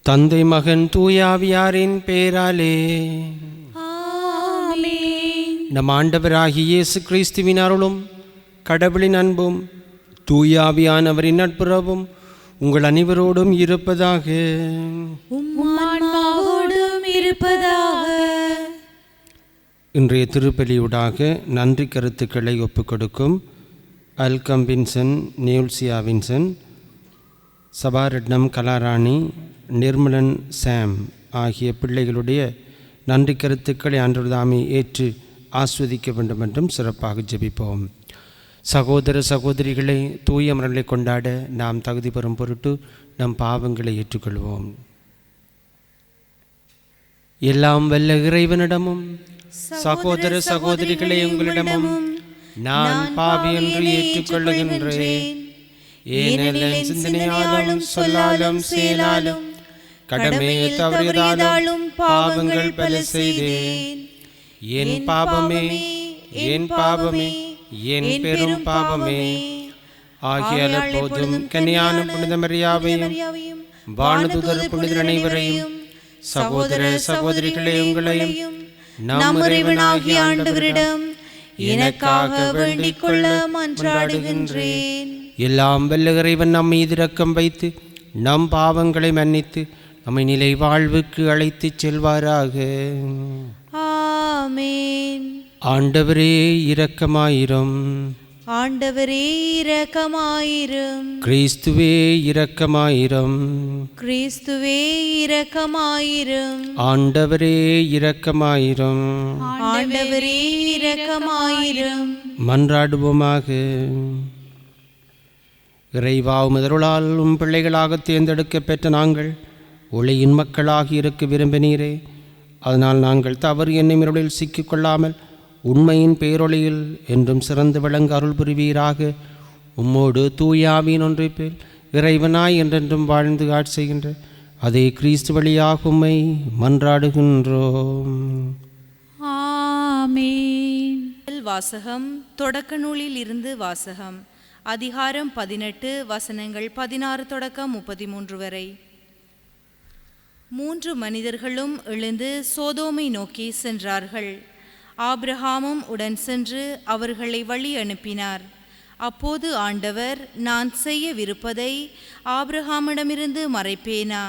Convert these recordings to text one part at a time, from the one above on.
தந்தை மகன் தூயாவியாரின் பேராலே ஆமென். நம் ஆண்டவராகிய இயேசு கிறிஸ்துவின் அருளும் கடவுளின் அன்பும் தூயாவியானவரின் நட்புறவும் உங்கள் அனைவரோடும் இருப்பதாக. ஆன்மாவோடும் இருப்பதாக. இன்றைய திருப்பலியூடாக நன்றி கருத்துக்களை ஒப்புக்கொடுக்கும் அல்கம் வின்சன், நியூல்சியா வின்சன், சபாரட்னம் கலாராணி, நிர்மலன் சாம் ஆகிய பிள்ளைகளுடைய நன்றி கருத்துக்களை ஆண்டவர்தாமே ஏற்று ஆஸ்வதிக்க வேண்டும் என்றும் சிறப்பாக ஜெபிப்போம். சகோதர சகோதரிகளை தூய மரங்களை கொண்டாட நாம் தகுதி பெறும் பொருட்டு நம் பாவங்களை ஏற்றுக்கொள்வோம். எல்லாம் வல்ல இறைவனிடமும் சகோதர சகோதரிகளை உங்களிடமும் நான் பாவி என்று ஏற்றுக்கொள்ளுகின்றேன். ஏனெனில் சிந்தனையாலும் சொல்லாலும் செயலாலும் கடமையை தவறியதாலும் பாவங்கள் பல செய்தேன். என் பாவமே, என் பாவமே, என் பெரும் பாவமே. ஆகியால் போதும் கன்னியான புனித மரியாவையும் வானதூதர் புனிதர் அனைவரையும் சகோதர சகோதரிகளே உங்களையும் நம் இறைவனாகிய ஆண்டவரிடம் எனக்காக வேண்டிக் கொள்ள மன்றாடுகின்றேன். எல்லாம் வல்ல இறைவன் நம் மீது இரக்கம் வைத்து நம் பாவங்களை மன்னித்து நம்மை நிலை வாழ்வுக்கு அழைத்துச் செல்வாராக. ஆமென். ஆண்டவரே இரக்கமாயிரும். ஆண்டவரே இரக்கமாயிரும். கிறிஸ்துவே இரக்கமாயிரும். கிறிஸ்துவே இரக்கமாயிரும். ஆண்டவரே இரக்கமாயிரும். ஆண்டவரே இரக்கமாயிரும். மன்றாடுவோமாக. இறைவாவும் இதருளாலும் பிள்ளைகளாக தேர்ந்தெடுக்க பெற்ற நாங்கள் ஒளியின் மக்களாகி இருக்க விரும்பினீரே. அதனால் நாங்கள் தவறு எண்ணமிருளில் சிக்கிக்கொள்ளாமல் உண்மையின் பேரொளியில் என்றும் சிறந்து விளங்க அருள் புரிவீராக. உம்மோடு தூயாவின் ஒன்றைப்பேல் இறைவனாய் என்றென்றும் வாழ்ந்து ஆட்சி செய்கின்ற அதே கிறிஸ்து வழியாக உம்மை மன்றாடுகின்றோம். ஆமென். வாசகம். தொடக்க நூலில் இருந்து வாசகம். அதிகாரம் 18, வசனங்கள் 16 தொடக்கம் 33 வரை. 3 மனிதர்களும் எழுந்து சோதோமை நோக்கி சென்றார்கள். ஆபிரகாமும் உடன் சென்று அவர்களை வழி அனுப்பினார். அப்போது ஆண்டவர், நான் செய்யவிருப்பதை ஆபிரகாமிடமிருந்து மறைப்பேனா?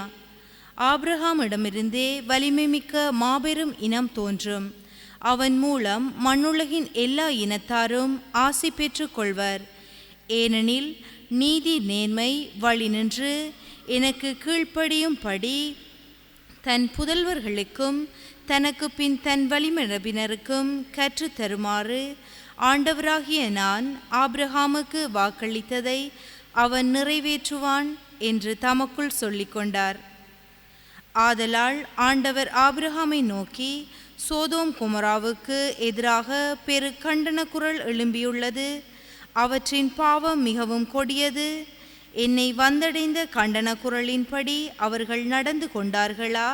ஆபிரகாமிடமிருந்தே வலிமை மிக்க மாபெரும் இனம் தோன்றும். அவன் மூலம் மண்ணுலகின் எல்லா இனத்தாரும் ஆசி பெற்றுக் கொள்வர். ஏனெனில் நீதி நேர்மை வழி நின்று எனக்கு கீழ்ப்படியும்படி தன் புதல்வர்களுக்கும் தனக்கு பின் தன் வழிமரபினருக்கும் கற்றுத்தருமாறு ஆண்டவராகிய நான் ஆபிரகாமுக்கு வாக்களித்ததை அவன் நிறைவேற்றுவான் என்று தமக்குள் சொல்லிக்கொண்டார். ஆதலால் ஆண்டவர் ஆபிரகாமை நோக்கி, சோதோம் குமராவுக்கு எதிராக பெரு கண்டன குரல் எழும்பியுள்ளது. அவற்றின் பாவம் மிகவும் கொடியது. என்னை வந்தடைந்த கண்டன குரலின்படி அவர்கள் நடந்து கொண்டார்களா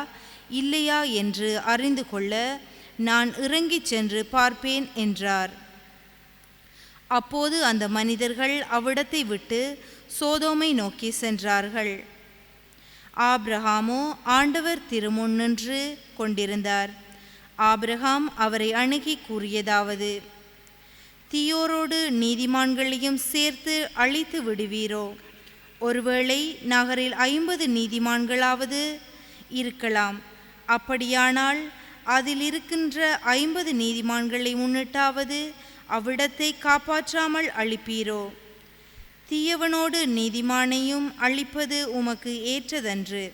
இல்லையா என்று அறிந்து கொள்ள நான் இறங்கிச் சென்று பார்ப்பேன் என்றார். அப்போது அந்த மனிதர்கள் அவ்விடத்தை விட்டு சோதோமை நோக்கி சென்றார்கள். ஆபிரகாமோ ஆண்டவர் திருமுன் நின்று கொண்டிருந்தார். ஆபிரகாம் அவரை அணுகி கூறியதாவது, தீயோரோடு நீதிமான்களையும் சேர்த்து அழித்து விடுவீரோ? ஒருவேளை நகரில் 50 நீதிமான்களாவது இருக்கலாம். அப்படியானால் அதில் இருக்கின்ற 50 நீதிமான்களை முன்னிட்டாவது அவ்விடத்தை காப்பாற்றாமல் அழிப்பீரோ? தீயவனோடு நீதிமானையும் அழிப்பது உமக்கு ஏற்றதன்று.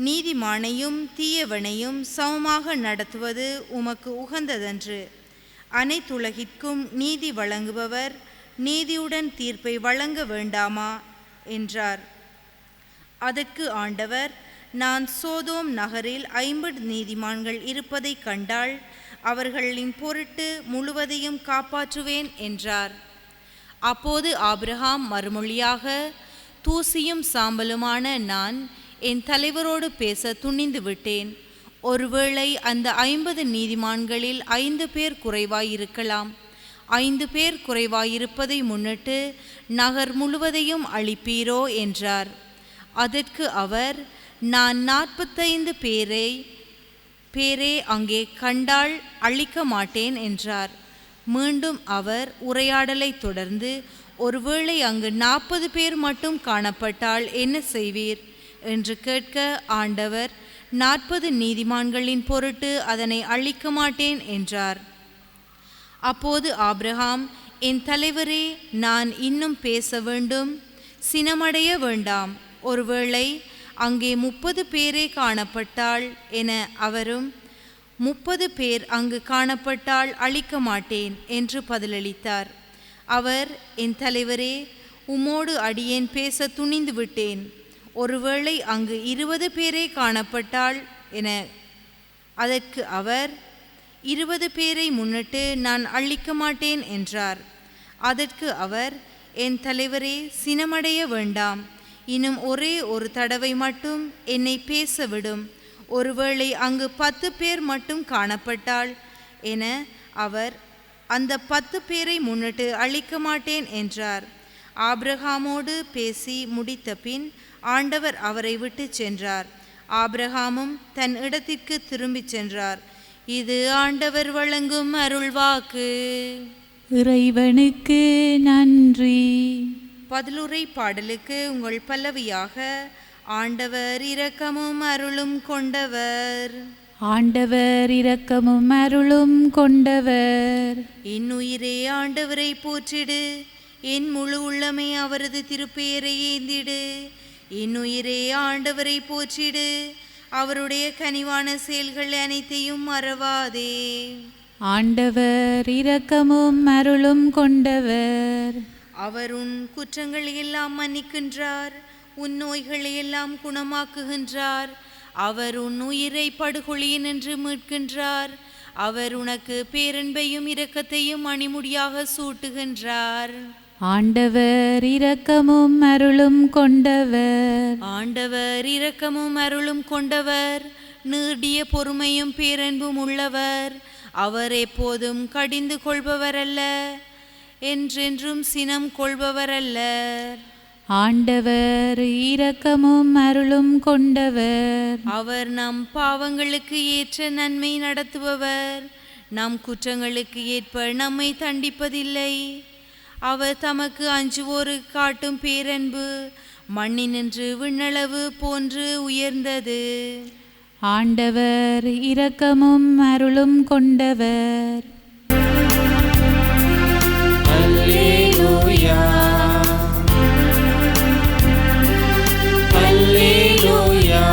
நீதிமானையும் தீயவனையும் சமமாக நடத்துவது உமக்கு உகந்ததன்று. அனைத்துலகிற்கும் நீதி வழங்குபவர் நீதியுடன் தீர்ப்பை வழங்க வேண்டாமா என்றார். அதற்கு ஆண்டவர், நான் சோதோம் நகரில் 50 நீதிமான்கள் இருப்பதை கண்டால் அவர்களின் பொருட்டு முழுவதையும் காப்பாற்றுவேன் என்றார். அப்போது ஆபிரகாம் மறுமொழியாக, தூசியும் சாம்பலுமான நான் என் தலைவரோடு பேச துணிந்து விட்டேன். ஒருவேளை அந்த 50 நீதிமான்களில் 5 பேர் குறைவாயிருக்கலாம். 5 பேர் குறைவாயிருப்பதை முன்னிட்டு நகர் முழுவதையும் அழிப்பீரோ என்றார். அதற்கு அவர், நான் 45 பேரே அங்கே கண்டால் அழிக்க மாட்டேன் என்றார். மீண்டும் அவர் உரையாடலை தொடர்ந்து, ஒருவேளை அங்கு 40 பேர் மட்டும் காணப்பட்டால் என்ன செய்வீர் என்று கேட்க, ஆண்டவர் 40 நீதிமான்களின் பொருட்டு அதனை அழிக்க மாட்டேன் என்றார். அப்போது ஆபிரகாம், என் தலைவரே, நான் இன்னும் பேச வேண்டும், சினமடைய வேண்டாம். ஒருவேளை அங்கே 30 பேரே காணப்பட்டால் என அவரும், 30 பேர் அங்கு காணப்பட்டால் அழிக்க மாட்டேன் என்று பதிலளித்தார். அவர், என் தலைவரே, உம்மோடு அடியேன் பேச துணிந்து விட்டேன். ஒருவேளை அங்கு 20 பேரே காணப்பட்டால் என. அதற்கு அவர், 20 பேரை முன்னிட்டு நான் அழிக்க மாட்டேன் என்றார். அதற்கு அவர், என் தலைவரே, சினமடைய வேண்டாம், இன்னும் ஒரே ஒரு தடவை மட்டும் என்னை பேசவிடும். ஒருவேளை அங்கு 10 பேர் மட்டும் காணப்பட்டால் என. அவர், அந்த 10 பேரை முன்னிட்டு அழிக்க மாட்டேன் என்றார். ஆபிரகாமோடு பேசி முடித்த பின் ஆண்டவர் அவரை விட்டு சென்றார். ஆபிரகாமும் தன் இடத்திற்கு திரும்பி சென்றார். இது ஆண்டவர் வழங்கும் அருள்வாக்கு. இறைவனுக்கு நன்றி. பதிலுரை பாடலுக்கு உங்கள் பல்லவியாக, ஆண்டவர் இரக்கமும் அருளும் கொண்டவர். ஆண்டவர் இரக்கமும் அருளும் கொண்டவர். என் உயிரே ஆண்டவரை போற்றிடு, என் முழு உள்ளமே அவரது திருப்பெயரை ஏந்திடு. என் உயிரே ஆண்டவரை போற்றிடு, அவருடைய கனிவான செயல்கள் அனைத்தையும் மறவாதே. ஆண்டவர் இரக்கமும் அருளும் கொண்டவர். அவர் உன் குற்றங்களை எல்லாம் மன்னிக்கின்றார், உன் நோய்களை எல்லாம் குணமாக்குகின்றார். அவர் உன் உயிரை படுகொலியினின்று மீட்கின்றார். அவர் உனக்கு பேரன்பையும் இரக்கத்தையும் அணிமுடியாக சூட்டுகின்றார். ஆண்டவர் இரக்கமும் அருளும் கொண்டவர். ஆண்டவர் இரக்கமும் அருளும் கொண்டவர், நீடிய பொறுமையும் பேரன்பும் உள்ளவர். அவர் எப்போதும் கடிந்து கொள்பவர் அல்ல, என்றென்றும் சினம் கொள்பவர் அல்ல. ஆண்டவர் இரக்கமும் அருளும் கொண்டவர். அவர் நம் பாவங்களுக்கு ஏற்ற நன்மை நடத்துபவர், நம் குற்றங்களுக்கு ஏற்ப நம்மை தண்டிப்பதில்லை. அவர் தமக்கு அஞ்சுவோரு காட்டும் பேரன்பு மண்ணினின்று விண்ணளவு போன்று உயர்ந்தது. ஆண்டவர் இரக்கமும் அருளும் கொண்டவர். அல்லேலூயா, அல்லேலூயா,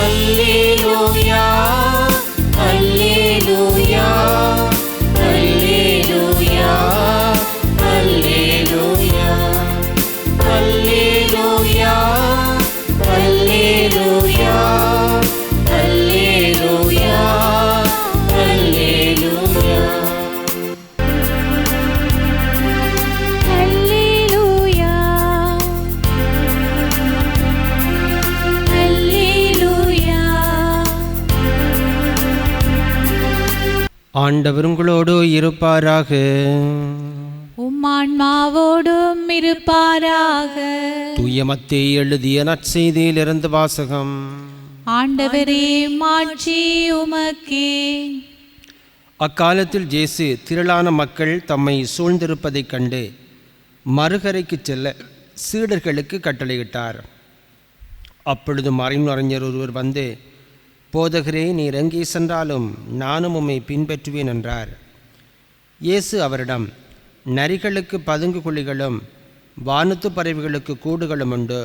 அல்லேலூயா, அல்லேலூயா, அல்லேலூயா, அல்லேலூயா, அல்லேலூயா, அல்லேலூயா, அல்லேலூயா, அல்லேலூயா. ஆண்டவர் உங்களோடு இருப்பாராக. உம்மான்மாவோடும் இருப்பாராக. தூய மத்தேயு எழுதிய நற்செய்தியிலிருந்து வாசகம். ஆண்டவரே, மாட்சி உமக்கே. அக்காலத்தில் இயேசு திரளான மக்கள் தம்மை சூழ்ந்திருப்பதைக் கண்டு மறுகரைக்கு செல்ல சீடர்களுக்கு கட்டளையிட்டார். அப்பொழுது மறைஞர் ஒருவர் வந்து, போதகரே, நீர் எங்கே சென்றாலும் நானும் உம்மை பின்பற்றுவேன் என்றார். இயேசு அவரிடம், நரிகளுக்கு பதுங்கு குழிகளும் வானத்து பறவைகளுக்கு கூடுகளும் உண்டு,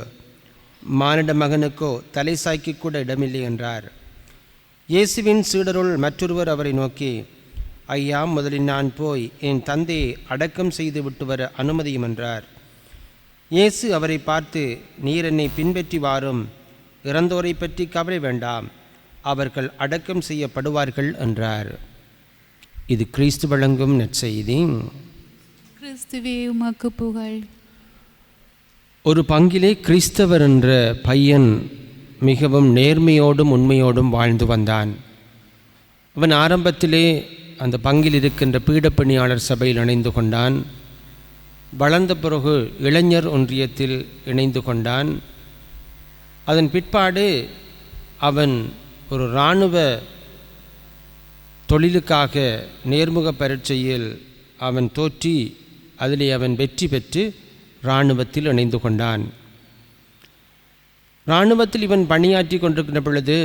மானிட மகனுக்கோ தலை சாய்க்க கூட இடமில்லை என்றார். இயேசுவின் சீடருள் மற்றொருவர் அவரை நோக்கி, ஐயா, முதலில் நான் போய் என் தந்தையை அடக்கம் செய்து விட்டு வர அனுமதியும் என்றார். இயேசு அவரை பார்த்து, நீர் என்னை பின்பற்றி வாரும், இறந்தோரை பற்றி கவலை வேண்டாம், அவர்கள் அடக்கம் செய்யப்படுவார்கள் என்றார். இது கிறிஸ்து வழங்கும் நற்செய்தி. கிறிஸ்துவே, உமக்கு புகழ். ஒரு பங்கிலே கிறிஸ்தவர் என்ற பையன் மிகவும் நேர்மையோடும் உண்மையோடும் வாழ்ந்து வந்தான். அவன் ஆரம்பத்திலே அந்த பங்கில் இருக்கின்ற பீடப்பணியாளர் சபையில் இணைந்து கொண்டான். வளர்ந்த பிறகு இளைஞர் ஒன்றியத்தில் இணைந்து கொண்டான். அதன் பிற்பாடு அவன் ஒரு இராணுவ தொழிலுக்காக நேர்முக பரீட்சையில் அவன் தோற்றி அதிலே அவன் வெற்றி பெற்று இராணுவத்தில் இணைந்து கொண்டான். இராணுவத்தில் இவன் பணியாற்றி கொண்டிருக்கின்ற பொழுது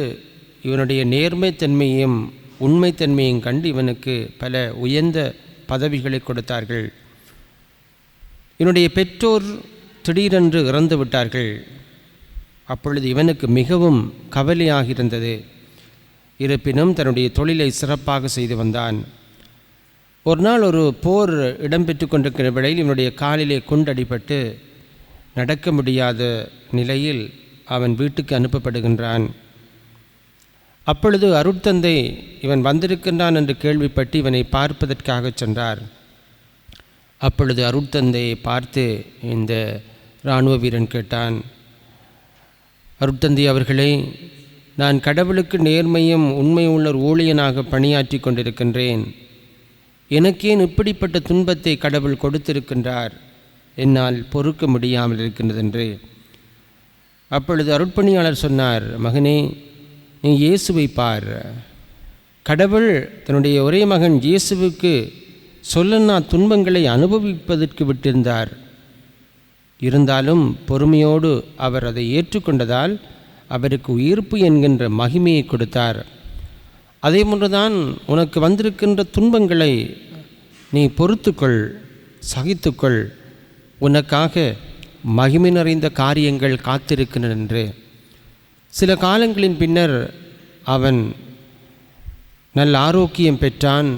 இவனுடைய நேர்மைத்தன்மையும் உண்மைத்தன்மையும் கண்டு இவனுக்கு பல உயர்ந்த பதவிகளை கொடுத்தார்கள். இவனுடைய பெற்றோர் திடீரென்று இறந்து விட்டார்கள். அப்பொழுது இவனுக்கு மிகவும் கவலையாக இருந்தது. இருப்பினும் தன்னுடைய தொழிலை சிறப்பாக செய்து வந்தான். ஒரு நாள் ஒரு போர் இடம்பெற்று கொண்டிருக்கிற வேளையில் இவனுடைய காலிலே குண்டடிப்பட்டு நடக்க முடியாத நிலையில் அவன் வீட்டுக்கு அனுப்பப்படுகின்றான். அப்பொழுது அருட்தந்தை இவன் வந்திருக்கின்றான் என்று கேள்விப்பட்டு இவனை பார்ப்பதற்காக சென்றார். அப்பொழுது அருட்தந்தையை பார்த்து இந்த இராணுவ வீரன் கேட்டான், அருட்தந்தை அவர்களே, நான் கடவுளுக்கு நேர்மையும் உண்மையுள்ள ஊழியனாக பணியாற்றி கொண்டிருக்கின்றேன். எனக்கேன் இப்படிப்பட்ட துன்பத்தை கடவுள் கொடுத்திருக்கின்றார், என்னால் பொறுக்க முடியாமல் இருக்கின்றதென்று. அப்பொழுது அருட்பணியாளர் சொன்னார், மகனே, நீ இயேசுவை பார். கடவுள் தன்னுடைய ஒரே மகன் இயேசுவுக்கு சொல்லன்னா துன்பங்களை அனுபவிப்பதற்கு விட்டிருந்தார். இருந்தாலும் பொறுமையோடு அவர் அதை ஏற்றுக்கொண்டதால் அவருக்கு உயிர்ப்பு என்கின்ற மகிமையை கொடுத்தார். அதே போன்றுதான் உனக்கு வந்திருக்கின்ற துன்பங்களை நீ பொறுத்துக்கொள், சகித்துக்கொள், உனக்காக மகிமை நிறைந்த காரியங்கள் காத்திருக்கின்றன என்று. சில காலங்களின் பின்னர் அவன் நல்ல ஆரோக்கியம் பெற்றான்.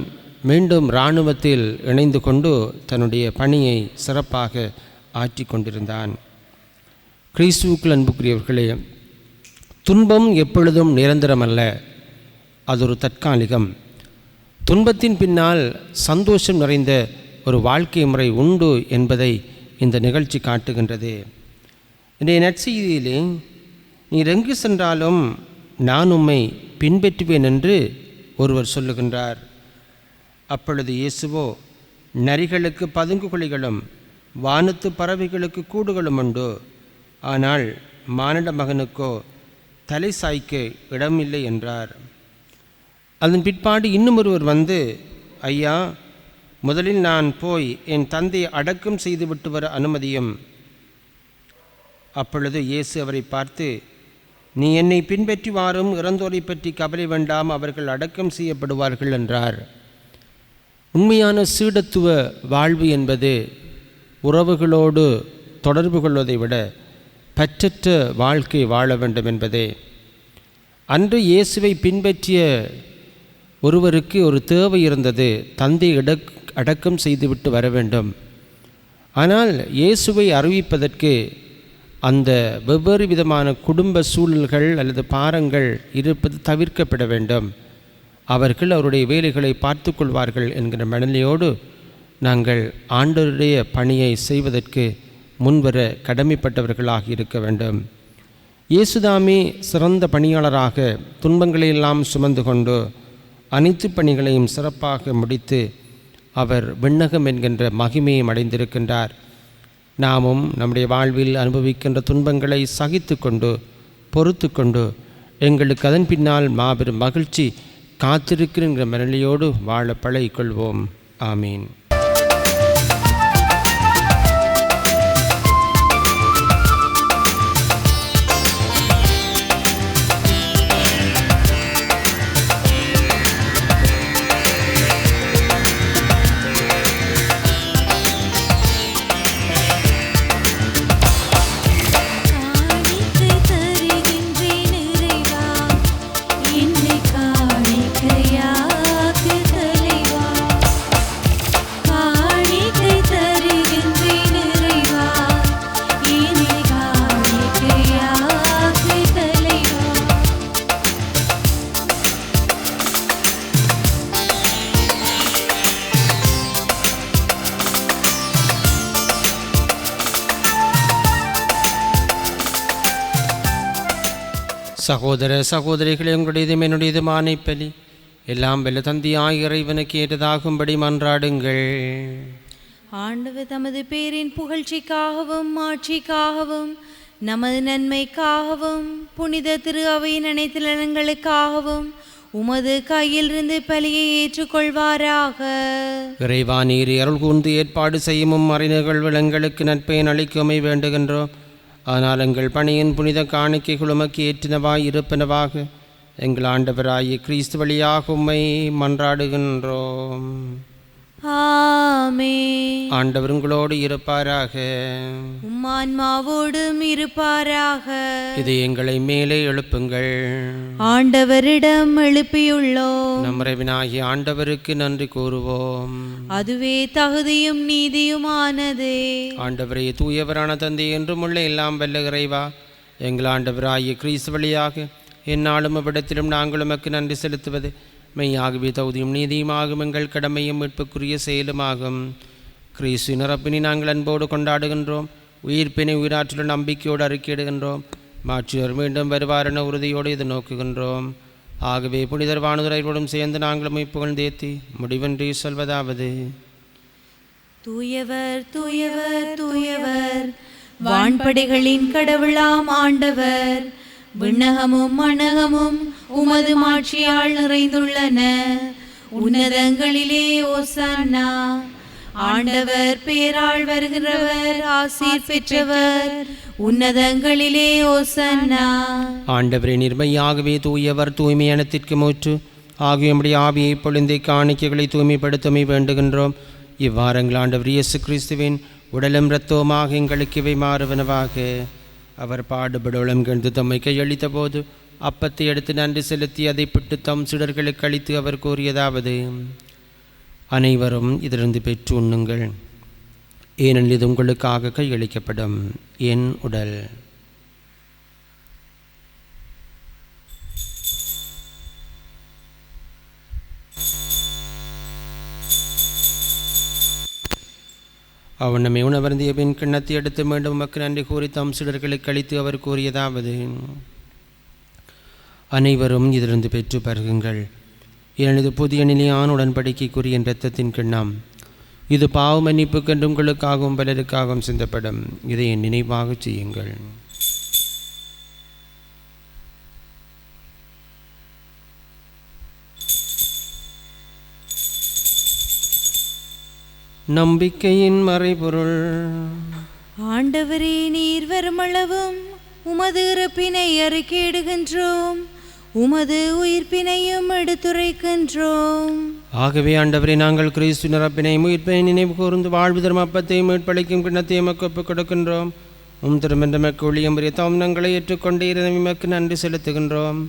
மீண்டும் இராணுவத்தில் இணைந்து கொண்டு தன்னுடைய பணியை சிறப்பாக ஆற்றி கொண்டிருந்தான். கிறிஸ்துவுக்குள் அன்புக்குரியவர்களே, துன்பம் எப்பொழுதும் நிரந்தரமல்ல, அது ஒரு தற்காலிகம். துன்பத்தின் பின்னால் சந்தோஷம் நிறைந்த ஒரு வாழ்க்கை முறை உண்டு என்பதை இந்த நிகழ்ச்சி காட்டுகின்றது. இன்றைய நற்செய்தியிலே, நீர் எங்கு சென்றாலும் நான் உம்மை பின்பற்றுவேன் என்று ஒருவர் சொல்லுகின்றார். அப்பொழுது இயேசுவோ, நரிகளுக்கு பதுங்கு குழிகளும் வானத்து பறவைகளுக்கு கூடுகளும் உண்டு, ஆனால் மானிட மகனுக்கோ தலை சாய்க்க இடமில்லை என்றார். அதன் பிற்பாடு இன்னும் ஒருவர் வந்து, ஐயா, முதலில் நான் போய் என் தந்தையை அடக்கம் செய்துவிட்டு வர அனுமதியும். அப்பொழுது இயேசு அவரை பார்த்து, நீ என்னை பின்பற்றி வாரும், இறந்தோரை பற்றி கவலை வேண்டாம், அவர்கள் அடக்கம் செய்யப்படுவார்கள் என்றார். உண்மையான சீடத்துவ வாழ்வு என்பது உறவுகளோடு தொடர்பு கொள்வதை விட பற்றற்ற வாழ்க்கை வாழ வேண்டும் என்பதே. அன்று இயேசுவை பின்பற்றிய ஒருவருக்கு ஒரு தேவை இருந்தது, தந்தை அடக்கம் செய்துவிட்டு வர வேண்டும். ஆனால் இயேசுவை அறிவிப்பதற்கு அந்த வெவ்வேறு விதமான குடும்ப சூழல்கள் அல்லது பாரங்கள் இருப்பது தவிர்க்கப்பட வேண்டும். அவர்கள் அவருடைய வேலைகளை பார்த்து கொள்வார்கள் என்கிற மனநிலையோடு நாங்கள் ஆண்டவருடைய பணியை செய்வதற்கு முன்வர கடமைப்பட்டவர்களாக இருக்க வேண்டும். இயேசுதாமே சிறந்த பணியாளராக துன்பங்களையெல்லாம் சுமந்து கொண்டு அனைத்து பணிகளையும் சிறப்பாக முடித்து அவர் விண்ணகம் என்கின்ற மகிமையை அடைந்திருக்கின்றார். நாமும் நம்முடைய வாழ்வில் அனுபவிக்கின்ற துன்பங்களை சகித்து கொண்டு பொறுத்து கொண்டு எங்களுக்கு அதன் பின்னால் மாபெரும் மகிழ்ச்சி காத்திருக்கிற மனநிலையோடு வாழ பழகிக்கொள்வோம். ஆமீன். சகோதர சகோதரிகளே, உங்களுடையதும் என்னுடையதுமான பலி எல்லாம் வெல்ல தந்தையாய் இறைவனுக்கு ஏற்றதாகும்படி மன்றாடுங்கள். ஆண்டவர் தமது பேரின் புகழ்ச்சிக்காகவும் ஆட்சிக்காகவும் நமது நன்மைக்காகவும் புனித திரு அவையின் அனைத்து நலன்களுக்காகவும் உமது கையிலிருந்து பலியை ஏற்றுக்கொள்வாராக. இறைவா, நீர் அருள் கூர்ந்து ஏற்பாடு செய்யும் மறைநிகழ்வு எங்களுக்கு நற்பயன் அளிக்குமை வேண்டுகின்றோம். ஆனால் எங்கள் பணியின் புனித காணிக்கை குழுமக்கு ஏற்றினவாய் இருப்பனவாக எங்கள் ஆண்டவராகிய கிறிஸ்து வழியாக உம்மை மன்றாடுகின்றோம். ஆமென். ஆண்டவர் உங்களோடு இருப்பாராக. உம்மான்மாவோடும் இருப்பாராக. இது எங்களை மேலே எழுப்புங்கள். ஆண்டவரிடம் எழுப்பியுள்ளோம். நம் இறைவனாகிய ஆண்டவருக்கு நன்றி கூறுவோம். அதுவே தகுதியும் நீதியுமானதே. ஆண்டவரே, தூயவரான தந்தை என்றும் உள்ள எல்லாம் வல்ல இறைவா, எங்கள் ஆண்டவராகிய கிறிஸ்து வழியாக எந்நாளும் அவ்விடத்திலும் நாங்கள் உமக்கு நன்றி செலுத்துவது மெய்யாகவே தகுதியும் நீதியுமாகும் எங்கள் கடமையும் மீட்புக்குரிய செயலுமாகும். கிறிஸ்து நிரப்பினை நாங்கள் அன்போடு கொண்டாடுகின்றோம். உயிர்ப்பினை உயிராற்றுள்ள நம்பிக்கையோடு அறிக்கையிடுகின்றோம். மாற்றியவர் மீண்டும் வருவாரென உறுதியோடு இது நோக்குகின்றோம். ஆகவே புனிதர் வானுதரையோடும் சேர்ந்து நாங்கள் புகழ்ந்தேத்தி முடிவின்றி சொல்வதாவது: தூயவர் தூயவர் தூயவர், வான்படைகளின் கடவுளாம் ஆண்டவர். விண்ணகமும் மண்ணகமும் உமது மாட்சியால் நிறைந்துள்ளன. உன்னதங்களிலே ஓசன்னா. ஆண்டவர் பேரால் வருகிறவர் ஆசீர் பெற்றவர். உன்னதங்களிலே ஓசன்னா. ஆண்டவரே, நிர்மையாகவே தூயவர், தூய்மையானத்திற்கு மூற்று ஆகியோருடைய ஆவியை பொழிந்தை காணிக்கைகளை தூய்மைப்படுத்தமை வேண்டுகின்றோம். இவ்வாறங்கள் ஆண்டவர் இயேசு கிறிஸ்துவின் உடலும் இரத்தவுமாக எங்களுக்கு இவை மாறுவனவாக. அவர் பாடுபடுவளம் கண்டு தம்மை கையளித்த போது அப்பத்தை எடுத்து நன்றி செலுத்தி அதை பிட்டு தம் சிடர்களுக்கு அளித்து அவர் கூறியதாவது: அனைவரும் இதிலிருந்து பெற்று உண்ணுங்கள், ஏனெனில் இது உங்களுக்காக கையளிக்கப்படும் என் உடல். அவனமே உணவருந்திய பின் கிண்ணத்தை எடுத்து மீண்டும் உமக்கு நன்றி கூறி தம் சிடர்களுக்கு அளித்து அவர் கூறியதாவது: அனைவரும் இதிலிருந்து பெற்று பருகுங்கள், எனது புதிய நிலையான உடன்படிக்கைக்குரிய இரத்தத்தின் கிண்ணம். இது பாவ மன்னிப்புக்கென்று உங்களுக்காகவும் பலருக்காகவும் சிந்தப்படும். இதை என் நினைவாக செய்யுங்கள். நம்பிக்கையின் மறைபொருள். ஆண்டவரே, நீர் வருமளவும் உமது இறப்பினை அறிக்கையிடுகின்றோம், உமது உயிர்ப்பினையும் எடுத்துரைக்கின்றோம். ஆகவே ஆண்டவரே, நாங்கள் கிறிஸ்து இறப்பினையும் உயிர்ப்பினை நினைவு கூர்ந்து வாழ்வு தரும் அப்பத்தையும் மீட்பளிக்கும் கிண்ணத்தையும் எமக்கு ஒப்புக் கொடுக்கின்றோம். திருமென்ற மக்கு ஒளியும் தவனங்களை ஏற்றுக்கொண்டு இறைவனுக்கு நன்றி செலுத்துகின்றோம்.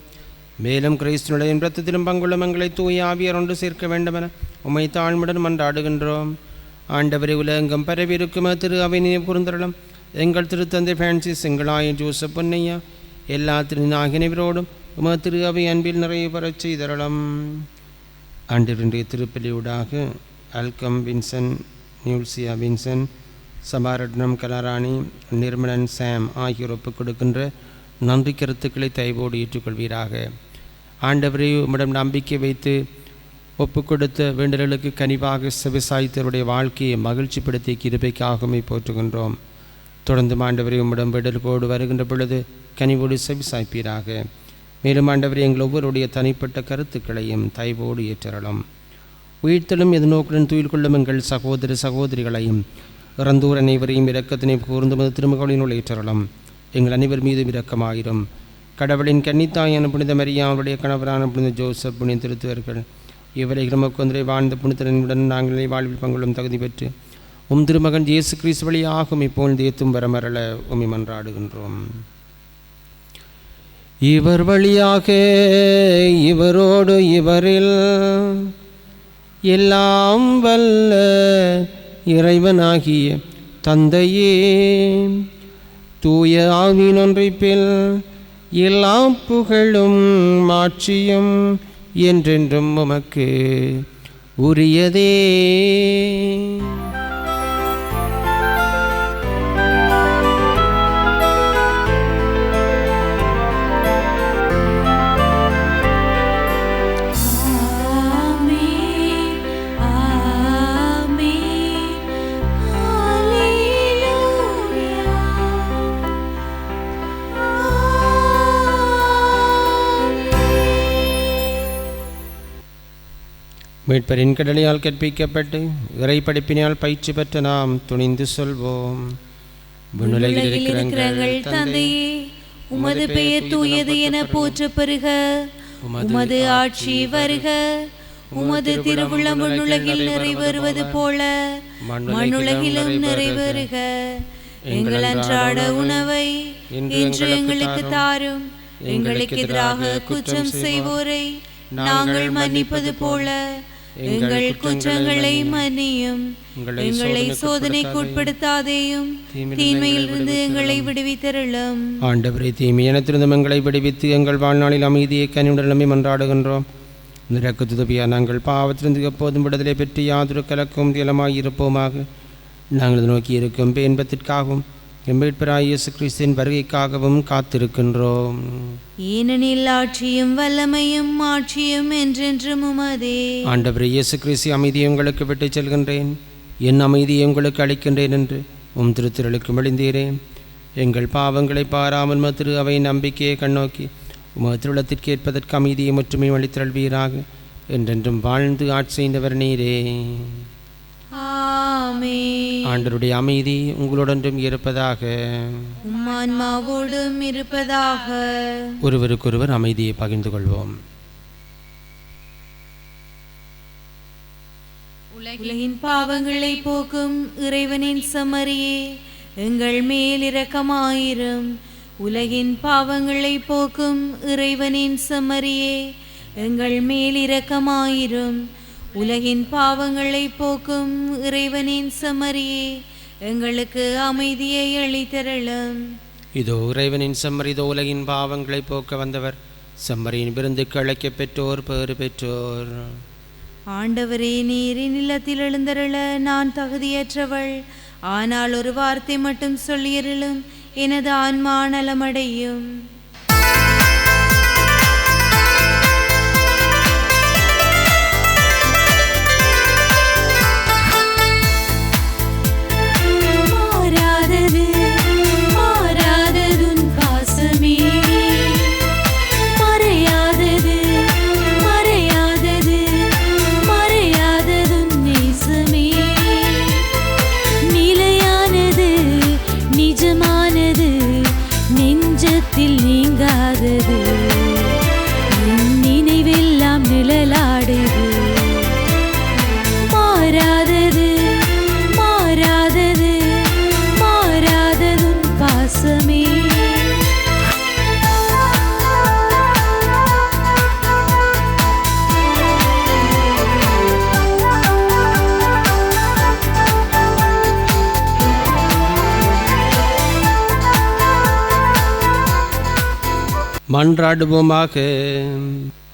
மேலும் கிறிஸ்துவின் இரத்தத்திலும் பங்குள்ள எங்களை தூய ஆவியார் ஒன்று சேர்க்க வேண்டுமென உம்மை தாழ்மையுடன் மன்றாடுகின்றோம். ஆண்டவரை, உலகெங்கும் பரவியிருக்கும் திரு அவை நினைவு கூர்ந்தருளும். எங்கள் திருத்தந்தை பிரான்சிஸ், எங்களாய ஜோசப் பொன்னையா, எல்லா திருநாகினவரோடும் திரு அவை அன்பில் நிறைய பெறச் செய்தருளும். ஆண்டவருடைய திருப்பலியூடாக அல்கம் வின்சன், நியூல்சியா வின்சன், சபாரட்னம் கலாராணி, நிர்மலன் சாம் ஆகியோர் ஒப்புக் கொடுக்கின்ற நன்றி கருத்துக்களை தயவோடு ஏற்றுக்கொள்வீராக. ஆண்டவரை, உம்மிடம் நம்பிக்கை வைத்து ஒப்புக் கொடுத்த வேண்டல்களுக்கு கனிவாக செவிசாய்த்தவருடைய வாழ்க்கையை மகிழ்ச்சிப்படுத்திய கிருபைக்காகவே போற்றுகின்றோம். தொடர்ந்து ஆண்டவரை, உம்மிடம் வேண்டல்கோடு வருகின்ற பொழுது கனிவோடு செவிசாய்ப்பீராக. மேலும் ஆண்டவரை, எங்கள் ஒவ்வொருடைய தனிப்பட்ட கருத்துக்களையும் தயவோடு ஏற்றரலாம். உயிர்த்தலும் எதிர்நோக்குடன் துயில் கொள்ளும் எங்கள் சகோதர சகோதரிகளையும் இறந்தோர் அனைவரையும் இரக்கத்தினை கூர்ந்து திருமகளினுள் ஏற்றரலாம். எங்கள் அனைவர் மீதும் இரக்கமாயிரும். கடவுளின் கன்னித்தாயான புனித மரியா, அவருடைய கணவரான புனித ஜோசப், புனித திருத்துவர்கள் இவரை நமக்கு வாழ்ந்த புனிதனுடன் நாங்கள் வாழ்வில் பங்குள்ளும் தகுதி பெற்று திருமகன் இயேசு கிறிஸ்து வழியாக இப்போது ஏத்தும் வரமரள உம்மை மன்றாடுகின்றோம். இவர் வழியாக இவரோடு இவரில் எல்லாம் வல்ல இறைவனாகிய தந்தையே, தூய ஆவியின் ஒன்றிப்பில் எல்லா புகழும் மாட்சியும் என்றென்றும் உமக்கு உரியதே. மீட்பரின் கடலையால் கற்பிக்கப்பட்டு இறை படிப்பினால் பயிற்சி பெற்ற நாம் துணிந்து சொல்வோம். விண்ணுலகில் இருக்கிற எங்கள் தந்தையே, உமது பெயர் தூயது என போற்ற பெறுக. உமது ஆட்சி வருக. உமது திருவுளம் விண்ணுலகில் நிறைவேறுவது போல மண்ணுலகிலும் நிறைவேறுக. எங்கள் அன்றாட உணவை இன்று எங்களுக்கு தாரும். எங்களுக்கு எதிராக குற்றம் செய்வோரை நாங்கள் மன்னிப்பது போல எங்கள் குற்றங்களை மன்னியும். எங்களை சோதனைக்கு உட்படுத்தாதேயும், தீமையிலிருந்து எங்களை விடுவித்தருளும். ஆண்டவரே, தீமையினத்திலிருந்து எங்களை விடுவித்து எங்கள் வாழ்நாளில் அமைதியை கனிவுடனமே மன்றாடுகின்றோம். நிறக்குதுபியா நாங்கள் பாவத்திலிருந்து எப்போதும் விடுதலை பெற்று யாதொரு கலக்கும் திலமாய் இருப்போமாக. நாங்கள் நோக்கி இருக்கும் பேன்பத்திற்காகவும் எம்பேட்பராய் இயேசு கிறிஸ்துவின் வருகைக்காகவும் காத்திருக்கின்றோம். ஏனெனில் ஆட்சியும் வல்லமையும் மாட்சியும் என்றென்றும் உமதே. ஆண்டவரே இயேசு கிறிஸ்து, அமைதியை உங்களுக்கு விட்டு செல்கின்றேன், என் அமைதியை உங்களுக்கு அளிக்கின்றேன் என்று திருத்திரளுக்கு மொழிந்தீரேன். எங்கள் பாவங்களை பாராமல் திரு அவை நம்பிக்கையை கண்ணோக்கி திருளத்திற்கு ஏற்பதற்கு அமைதியை முற்றுமை அளித்தருள்வீராக. என்றென்றும் வாழ்ந்து ஆட்சி செய்தவர் நீரே. ஆண்டவருடைய அமைதி உங்களுடனும் இருப்பதாக, ஆன்மாவோடும் இருப்பதாக. ஒருவருக்கொருவர் அமைதியை பகிர்ந்து கொள்வோம். உலகின் பாவங்களை போக்கும் இறைவனின் செம்மறியே, எங்கள் மேல் இரக்கமாயிரும். உலகின் பாவங்களை போக்கும் இறைவனின் செம்மறியே, எங்கள் மேல் இரக்கமாயிரும். உலகின் பாவங்களை போக்கும் இறைவனின் செம்மறியே, எங்களுக்கு அமைதியை அளித்தருளும். இதோ இறைவனின் செம்மறி, இதோ உலகின் பாவங்களை போக்க வந்தவர். செம்மறியின் விருந்துக்கு அழைக்கப் பெற்றோர் பேறு பெற்றோர். ஆண்டவரே, நீரின் இல்லத்தில் எழுந்தருள நான் தகுதியற்றவள். ஆனால் ஒரு வார்த்தை மட்டும் சொல்லியருளும், எனது ஆன்மா நலமடையும். நீங்காதது என் நினைவெல்லாம் நிழலாடுது. மாறாதது மாறாதது மாறாததும் பாசமே. மன்றாடுவோமாக.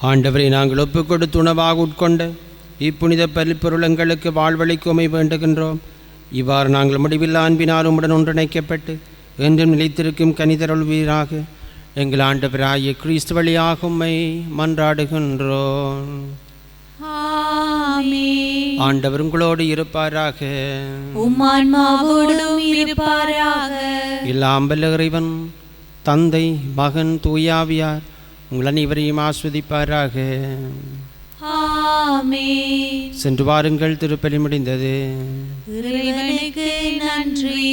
ஆண்டவரை, நாங்கள் ஒப்புக் கொடுத்து உணவாக உட்கொண்ட இப்புனித பரிப்பொருள் எங்களுக்கு வாழ்வளிக்குமை வேண்டுகின்றோம். இவ்வாறு நாங்கள் முடிவில்லா அன்பினால் உம்முடன் ஒன்றிணைக்கப்பட்டு என்றும் நிலைத்திருக்கும் கனிதருள்வீராக. எங்கள் ஆண்டவராகிய கிறிஸ்து வழியாக உம்மை மன்றாடுகின்றோம். ஆண்டவர் உங்களோடு இருப்பாராக. உம் ஆன்மாவோடும் இருப்பாராக. எல்லாம் வல்ல இறைவன் தந்தை, மகன், தூயாவியார் உங்கள் அனைவரையும் ஆஸ்வதிப்பாராக. ஆமென். சென்று வாருங்கள், திருப்பலி முடிந்தது. இறைவனுக்கு நன்றி.